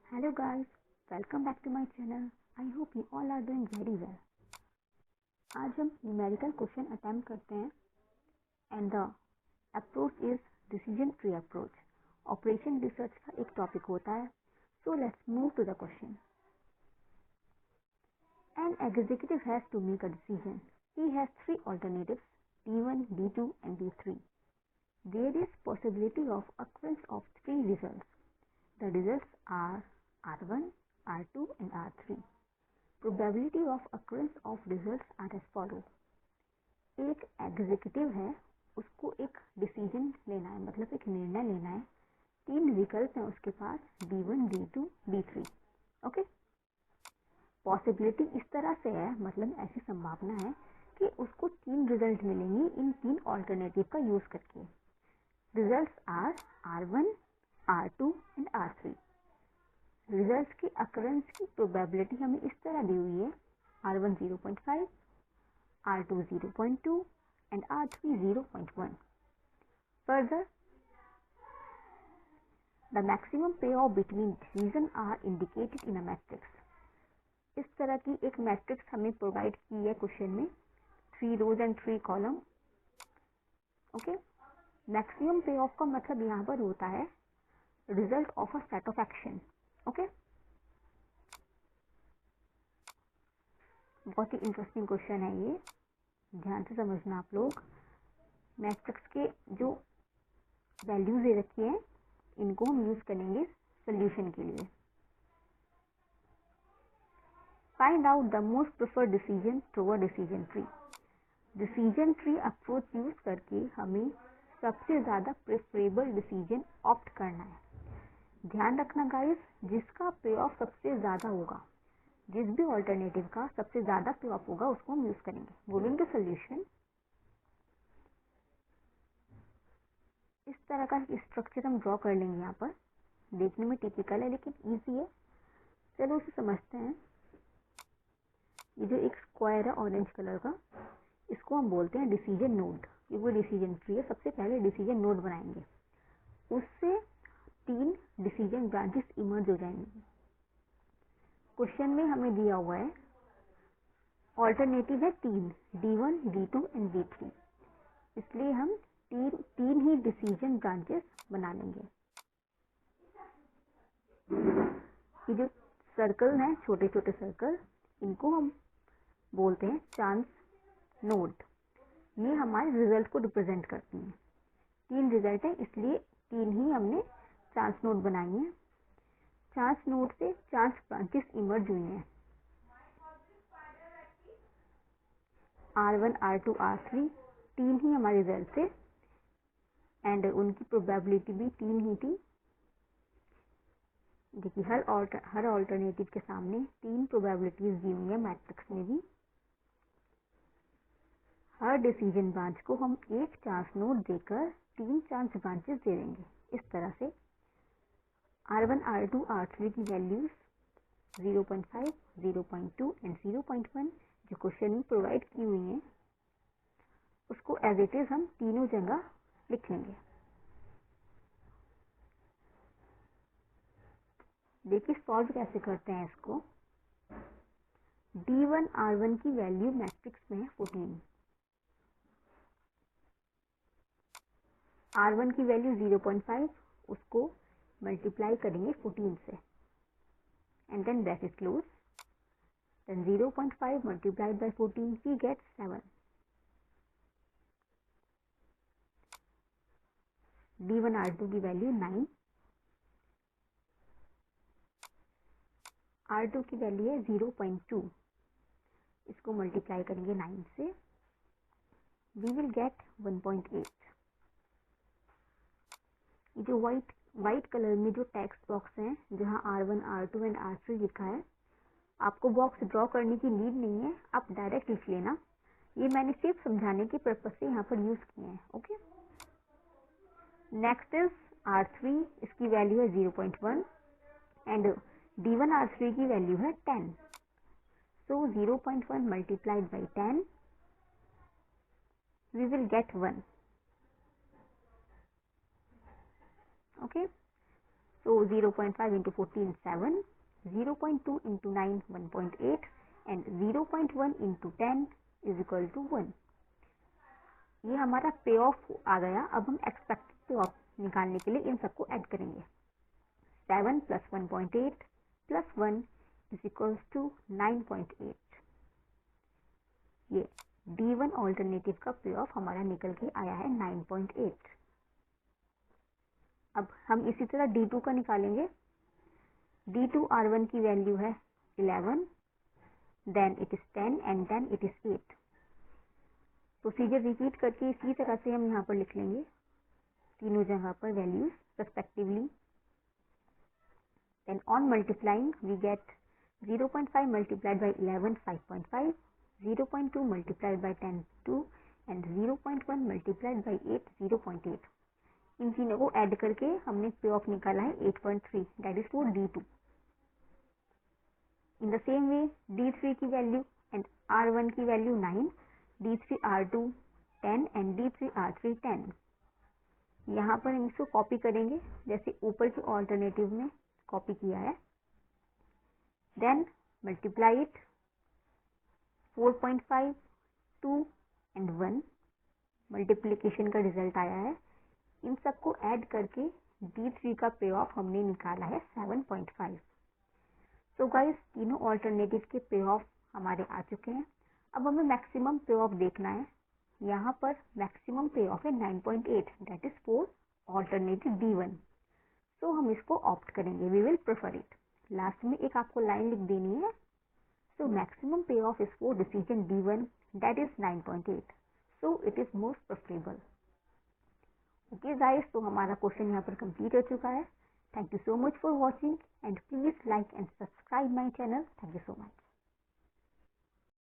Hello guys, welcome back to my channel. I hope you all are doing very well. आज हम numerical question attempt करते हैं and the approach is decision tree approach. Operation research का एक topic होता है. So let's move to the question. An executive has to make a decision. He has three alternatives D1, D2 and D3. There is possibility of occurrence of three results. The results are R1, R2 and R3. Probability of occurrence of results are as follow. एक executive है, उसको एक decision लेना है, मतलब एक निर्णय लेना है. तीन विकल्प हैं उसके पास D1, D2, D3. Okay. Possibility इस तरह से है, मतलब ऐसी संभावना है कि उसको तीन रिजल्ट मिलेंगे इन तीन ऑल्टरनेटिव का यूज करके. Results are R1, R2 and R3. Results की अकरेंस की प्रोबेबिलिटी हमें इस तरह दी हुई है. R1 0.5, R2 0.2 एंड R3 0.1. फर्दर द मैक्सिमम पे of between region are indicated in a matrix. इस तरह की एक मैट्रिक्स हमें प्रोवाइड की है क्वेश्चन में, 3 रोज एंड 3 कॉलम. ओके. मैक्सिमम पे ऑफ का मतलब यहाँ पर होता है result of a set of action. Okay. बहुत ही इंटरेस्टिंग क्वेश्चन है ये, ध्यान से समझना आप लोग. मैट्रिक्स के जो वैल्यूज दे रखी है इनको हम यूज करेंगे सोल्यूशन के लिए. Find out the most preferred decision through a decision tree. Decision tree approach use करके हमें सबसे ज्यादा प्रेफरेबल डिसीजन ऑप्ट करना है. ध्यान रखना गाइस, जिसका पे ऑफ सबसे ज्यादा होगा, जिस भी ऑल्टरनेटिव का सबसे ज्यादा पे ऑफ होगा उसको हम यूज करेंगे. Moving to solution. इस तरह का स्ट्रक्चर हम ड्रॉ कर लेंगे. यहाँ पर देखने में टिपिकल है लेकिन इजी है. चलो उसे समझते हैं. ये जो एक स्क्वायर है ऑरेंज कलर का, इसको हम बोलते हैं डिसीजन नोड. ये वो डिसीजन ट्री है. सबसे पहले डिसीजन नोड बनाएंगे, उससे तीन डिसीजन ब्रांचेस इमर्ज हो जाएंगे. क्वेश्चन में हमें दिया हुआ है ऑल्टरनेटिव है तीन, D1, D2 एंड D3. इसलिए हम तीन ही डिसीजन ब्रांचेस बना लेंगे. ये जो सर्कल हैं, छोटे छोटे सर्कल, इनको हम बोलते हैं चांस नोड. ये हमारे रिजल्ट को रिप्रेजेंट करती हैं. तीन रिजल्ट है इसलिए तीन ही हमने चांस नोड बनाई है. चांस नोड से चांस ब्रांचेस इमर्ज हुई हैं. R1, R2, R3 तीन ही हमारे रिजल्ट थे एंड उनकी प्रोबेबिलिटी भी तीन ही थी. देखिए हर ऑल्टरनेटिव के सामने तीन प्रोबेबिलिटीज दी हुई है मैट्रिक्स में भी. हर डिसीजन ब्रांच को हम एक चांस नोड देकर तीन चांस ब्रांचेस दे देंगे. इस तरह से R1, R2, R3 की वैल्यूज 0.5, 0.2 एंड 0.1 जो क्वेश्चन में प्रोवाइड की हुई हैं उसको एज इट इज हम तीनों जगह लिख लेंगे. देखिए सॉल्व कैसे करते हैं इसको. D1, R1 की वैल्यू मैट्रिक्स में है 14. R1 की वैल्यू 0.5, उसको मल्टीप्लाई करेंगे 14 से and then bracket close. Then 0.5 multiplied by 14 we get 7. D1, R2 की वैल्यू 9. R2 की वैल्यू है 0.2, इसको मल्टीप्लाई करेंगे 9 से, वी विल गेट 1.8. जो व्हाइट कलर में जो टेक्स्ट बॉक्स है जहाँ R1, R2 एंड R3 लिखा है, आपको बॉक्स ड्रॉ करने की नीड नहीं है, आप डायरेक्ट लिख लेना. ये मैंने सिर्फ समझाने के पर्पज से यहाँ पर यूज किए हैं. ओके. नेक्स्ट इज R3, इसकी वैल्यू है 0.1 एंड D1, R3 की वैल्यू है 10. So 0.1 multiplied by 10 we will get 1. Okay. So 0.5 into 14 7, 0.2 into 9 1.8 and 0.1 into 10 is equal to 1. ये हमारा पे ऑफ आ गया. अब हम एक्सपेक्टेड पे ऑफ निकालने के लिए इन सबको ऐड करेंगे. 7 plus 1.8 plus 1 is equals to 9.8. ये D1 ऑल्टरनेटिव का पे ऑफ हमारा निकल के आया है 9.8. अब हम इसी तरह D2 का निकालेंगे. D2 R1 की वैल्यू है 11, then it is 10 and then it is 8. Procedure repeat करके इसी तरह से हम यहाँ पर लिख लेंगे तीनों जगह पर values respectively. Then on multiplying we get 0.5 multiplied by 11 5.5, 0.2 multiplied by 10 2 and 0.1 multiplied by 8 0.8. इन तीनों को ऐड करके हमने पे ऑफ निकाला है 8.3. That is for D2. In the same way D3 की वैल्यू एंड R1 की value 9, D3 R2 10 and D3 R3 10. यहाँ पर हम इसको कॉपी करेंगे जैसे ऊपर के ऑल्टरनेटिव में कॉपी किया है. Then multiply it 4.5 2 and 1. Multiplication का रिजल्ट आया है. इन सबको ऐड करके D3 का पे ऑफ हमने निकाला है 7.5. सो गाइस तीनों ऑल्टरनेटिव के पे ऑफ हमारे आ चुके हैं. अब हमें मैक्सिमम पे ऑफ देखना है. यहाँ पर मैक्सिमम पे ऑफ है 9.8. That is for alternative D1. So हम इसको ऑप्ट करेंगे. We will prefer it. Last में एक आपको लाइन लिख देनी है. सो मैक्सिमम पे off is for decision D1 that is 9.8. So it is most preferable. Okay guys, तो हमारा क्वेश्चन यहाँ पर कंप्लीट हो चुका है. Thank you so much for watching and please like and subscribe my channel. Thank you so much.